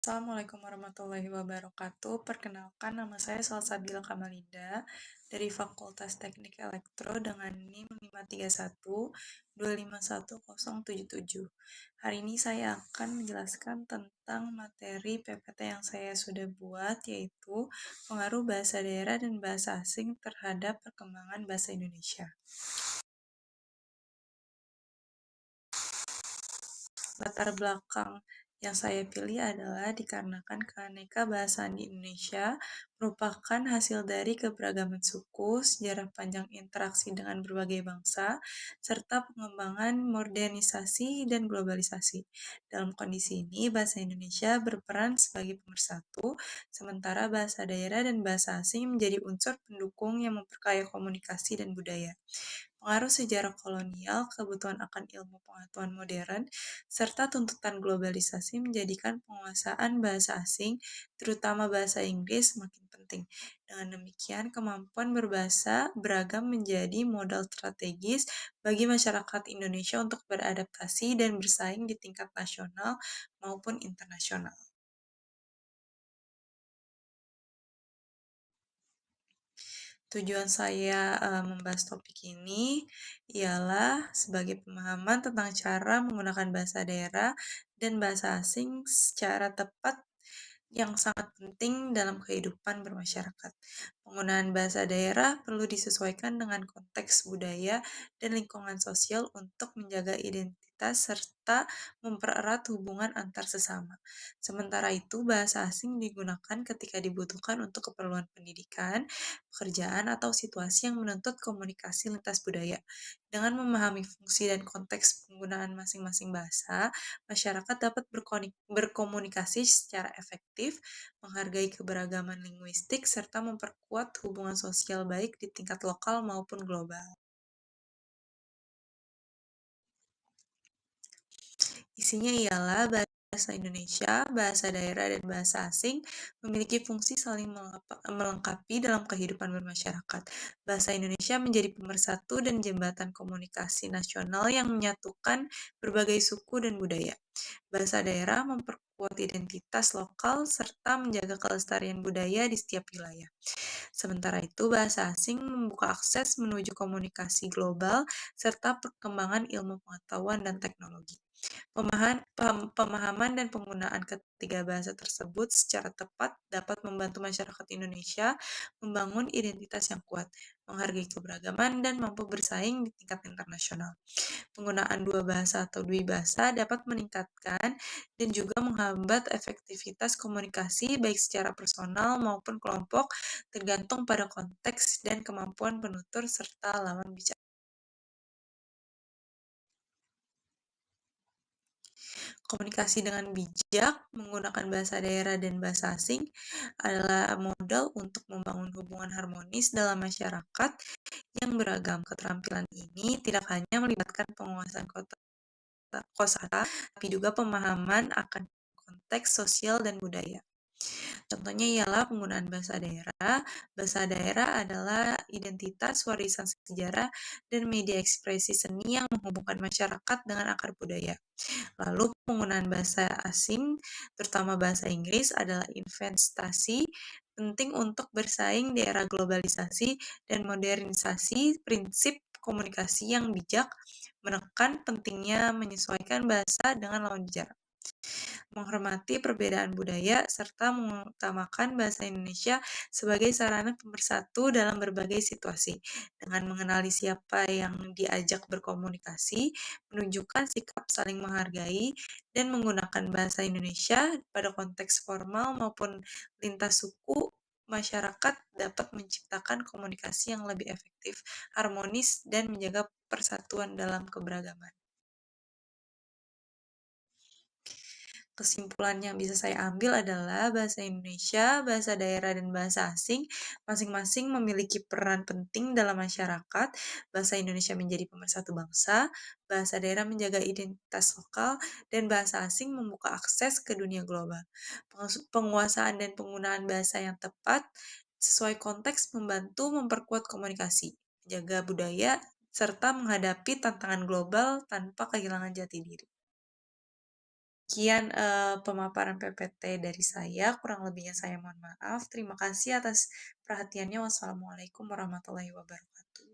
Assalamualaikum warahmatullahi wabarakatuh. Perkenalkan, nama saya Salsabila Kamalinda dari Fakultas Teknik Elektro dengan NIM 531251077. Hari ini saya akan menjelaskan tentang materi PPT yang saya sudah buat, yaitu pengaruh bahasa daerah dan bahasa asing terhadap perkembangan bahasa Indonesia. Latar belakang yang saya pilih adalah dikarenakan keanekaragaman di Indonesia merupakan hasil dari keberagaman suku, sejarah panjang interaksi dengan berbagai bangsa, serta pengembangan modernisasi dan globalisasi. Dalam kondisi ini, bahasa Indonesia berperan sebagai pemersatu, sementara bahasa daerah dan bahasa asing menjadi unsur pendukung yang memperkaya komunikasi dan budaya. Pengaruh sejarah kolonial, kebutuhan akan ilmu pengetahuan modern, serta tuntutan globalisasi menjadikan penguasaan bahasa asing, terutama bahasa Inggris, semakin penting. Dengan demikian, kemampuan berbahasa beragam menjadi modal strategis bagi masyarakat Indonesia untuk beradaptasi dan bersaing di tingkat nasional maupun internasional. Tujuan saya membahas topik ini ialah sebagai pemahaman tentang cara menggunakan bahasa daerah dan bahasa asing secara tepat yang sangat penting dalam kehidupan bermasyarakat. Penggunaan bahasa daerah perlu disesuaikan dengan konteks budaya dan lingkungan sosial untuk menjaga identitas serta mempererat hubungan antar sesama. Sementara itu, bahasa asing digunakan ketika dibutuhkan untuk keperluan pendidikan, pekerjaan, atau situasi yang menuntut komunikasi lintas budaya. Dengan memahami fungsi dan konteks penggunaan masing-masing bahasa, masyarakat dapat berkomunikasi secara efektif, menghargai keberagaman linguistik, serta memperkuat hubungan sosial baik di tingkat lokal maupun global. Isinya ialah bahasa Indonesia, bahasa daerah, dan bahasa asing memiliki fungsi saling melengkapi dalam kehidupan bermasyarakat. Bahasa Indonesia menjadi pemersatu dan jembatan komunikasi nasional yang menyatukan berbagai suku dan budaya. Bahasa daerah memperkuat identitas lokal serta menjaga kelestarian budaya di setiap wilayah. Sementara itu, bahasa asing membuka akses menuju komunikasi global serta perkembangan ilmu pengetahuan dan teknologi. Pemahaman dan penggunaan ketiga bahasa tersebut secara tepat dapat membantu masyarakat Indonesia membangun identitas yang kuat, menghargai keberagaman, dan mampu bersaing di tingkat internasional. Penggunaan dua bahasa atau dwibahasa dapat meningkatkan dan juga menghambat efektivitas komunikasi baik secara personal maupun kelompok, tergantung pada konteks dan kemampuan penutur serta lawan bicara. Komunikasi dengan bijak menggunakan bahasa daerah dan bahasa asing adalah modal untuk membangun hubungan harmonis dalam masyarakat yang beragam. Keterampilan ini tidak hanya melibatkan penguasaan kosakata, tapi juga pemahaman akan konteks sosial dan budaya. Contohnya ialah penggunaan bahasa daerah. Bahasa daerah adalah identitas, warisan sejarah, dan media ekspresi seni yang menghubungkan masyarakat dengan akar budaya. Lalu penggunaan bahasa asing, terutama bahasa Inggris, adalah investasi penting untuk bersaing di era globalisasi dan modernisasi. Prinsip komunikasi yang bijak menekan pentingnya menyesuaikan bahasa dengan lawan bicara, menghormati perbedaan budaya, serta mengutamakan bahasa Indonesia sebagai sarana pemersatu dalam berbagai situasi. Dengan mengenali siapa yang diajak berkomunikasi, menunjukkan sikap saling menghargai, dan menggunakan bahasa Indonesia pada konteks formal maupun lintas suku, masyarakat dapat menciptakan komunikasi yang lebih efektif, harmonis, dan menjaga persatuan dalam keberagaman. Kesimpulan yang bisa saya ambil adalah bahasa Indonesia, bahasa daerah, dan bahasa asing masing-masing memiliki peran penting dalam masyarakat. Bahasa Indonesia menjadi pemersatu bangsa, bahasa daerah menjaga identitas lokal, dan bahasa asing membuka akses ke dunia global. Penguasaan dan penggunaan bahasa yang tepat sesuai konteks membantu memperkuat komunikasi, menjaga budaya, serta menghadapi tantangan global tanpa kehilangan jati diri. Sekian, pemaparan PPT dari saya, kurang lebihnya saya mohon maaf. Terima kasih atas perhatiannya. Wassalamualaikum warahmatullahi wabarakatuh.